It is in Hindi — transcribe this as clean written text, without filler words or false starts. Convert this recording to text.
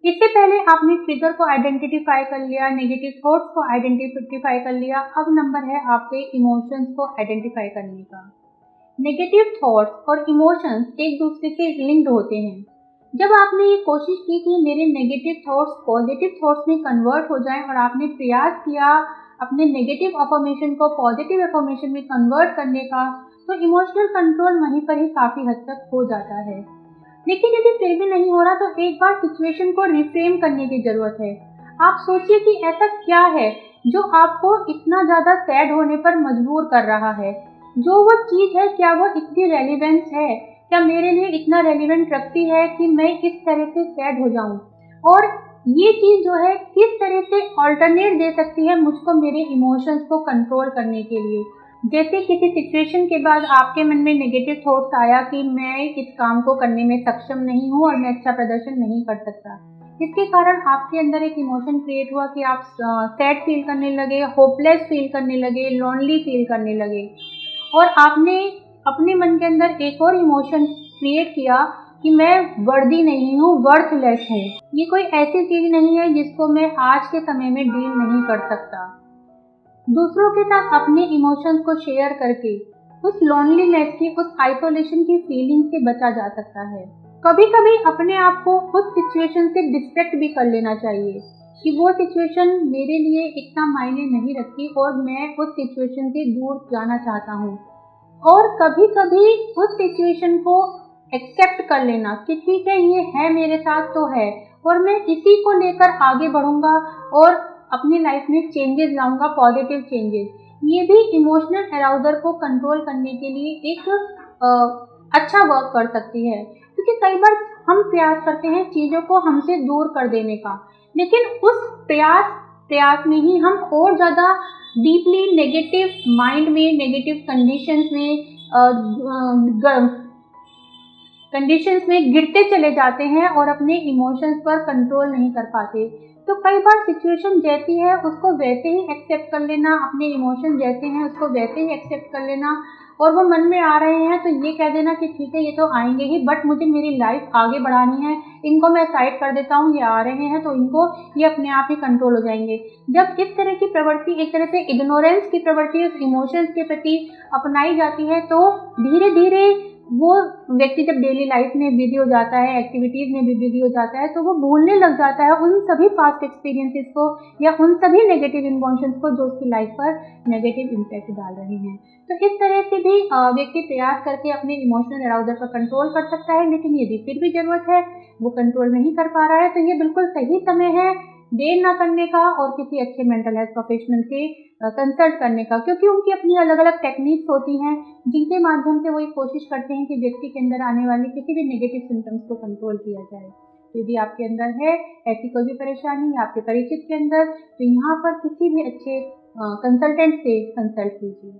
इससे पहले आपने ट्रिगर को आइडेंटिफाई कर लिया, नेगेटिव थॉट्स को आइडेंटिफाई कर लिया, अब नंबर है आपके इमोशंस को आइडेंटिफाई करने का। नेगेटिव थॉट्स और इमोशंस एक दूसरे से लिंक्ड होते हैं। जब आपने ये कोशिश की कि मेरे नेगेटिव थॉट्स पॉजिटिव थॉट्स में कन्वर्ट हो जाएं और आपने प्रयास किया अपने नेगेटिव अफर्मेशन को पॉजिटिव अफर्मेशन में कन्वर्ट करने का, तो इमोशनल कंट्रोल वहीं पर ही काफ़ी हद तक हो जाता है। लेकिन यदि फिर भी नहीं हो रहा तो एक बार सिचुएशन को रिफ्रेम करने की ज़रूरत है। आप सोचिए कि ऐसा क्या है जो आपको इतना ज़्यादा सैड होने पर मजबूर कर रहा है। जो वो चीज़ है क्या वो इतनी रेलिवेंस है, क्या मेरे लिए इतना रेलिवेंट रखती है कि मैं इस तरह से सैड हो जाऊं, और ये चीज़ जो है किस तरह से ऑल्टरनेट दे सकती है मुझको मेरे इमोशंस को कंट्रोल करने के लिए। जैसे किसी सिचुएशन के बाद आपके मन में नेगेटिव थॉट्स आया कि मैं इस काम को करने में सक्षम नहीं हूँ और मैं अच्छा प्रदर्शन नहीं कर सकता। इसके कारण आपके अंदर एक इमोशन क्रिएट हुआ कि आप सैड फील करने लगे, होपलेस फील करने लगे, लोनली फील करने लगे, और आपने अपने मन के अंदर एक और इमोशन क्रिएट किया कि मैं वर्दी नहीं हूँ, वर्थलेस हूँ। ये कोई ऐसी चीज़ नहीं है जिसको मैं आज के समय में डील नहीं कर सकता। दूसरों के साथ अपने इमोशंस को शेयर करके उस लोनलीनेस की, उस आइसोलेशन की फीलिंग से बचा जा सकता है। कभी कभी अपने आप को उस सिचुएशन से डिस्ट्रैक्ट भी कर लेना चाहिए कि वो सिचुएशन मेरे लिए इतना मायने नहीं रखती और मैं उस सिचुएशन से दूर जाना चाहता हूँ। और कभी कभी उस सिचुएशन को एक्सेप्ट कर लेना कि ठीक है ये है मेरे साथ तो है, और मैं इसी को लेकर आगे बढ़ूंगा और अपनी लाइफ में चेंजेस लाऊंगा, पॉजिटिव चेंजेस। ये भी इमोशनल अराउजल को कंट्रोल करने के लिए एक अच्छा वर्क कर सकती है। क्योंकि कई बार हम प्रयास करते हैं चीज़ों को हमसे दूर कर देने का, लेकिन उस प्रयास में ही हम और ज़्यादा डीपली नेगेटिव माइंड में, नेगेटिव कंडीशंस में गिरते चले जाते हैं और अपने इमोशंस पर कंट्रोल नहीं कर पाते। तो कई बार सिचुएशन जैसी है उसको वैसे ही एक्सेप्ट कर लेना, अपने इमोशन जैसे हैं उसको वैसे ही एक्सेप्ट कर लेना, और वो मन में आ रहे हैं तो ये कह देना कि ठीक है ये तो आएंगे ही, बट मुझे मेरी लाइफ आगे बढ़ानी है, इनको मैं साइड कर देता हूँ, ये आ रहे हैं तो इनको, ये अपने आप ही कंट्रोल हो जाएंगे। जब इस तरह की प्रवृत्ति, एक तरह से इग्नोरेंस की प्रवृत्ति उस इमोशंस के प्रति अपनाई जाती है, तो धीरे धीरे वो व्यक्ति जब डेली लाइफ में बिजी हो जाता है, एक्टिविटीज में भी बिजी हो जाता है, तो वो भूलने लग जाता है उन सभी पास्ट एक्सपीरियंसेस को या उन सभी नेगेटिव इमोशंस को जो उसकी लाइफ पर नेगेटिव इम्पैक्ट डाल रहे हैं। तो इस तरह से भी व्यक्ति प्रयास करके अपने इमोशनल अराउजल पर कंट्रोल कर सकता है, लेकिन यदि फिर भी जरूरत है, वो कंट्रोल नहीं कर पा रहा है, तो ये बिल्कुल सही समय है देर ना करने का और किसी अच्छे मेंटल हेल्थ प्रोफेशनल से कंसल्ट करने का, क्योंकि उनकी अपनी अलग अलग टेक्निक्स होती हैं जिनके माध्यम से वो ये कोशिश करते हैं कि व्यक्ति के अंदर आने वाले किसी भी नेगेटिव सिम्टम्स को कंट्रोल किया जाए। यदि आपके अंदर है ऐसी कोई भी परेशानी या आपके परिचित के अंदर, तो यहाँ पर किसी भी अच्छे कंसल्टेंट से कंसल्ट कीजिए।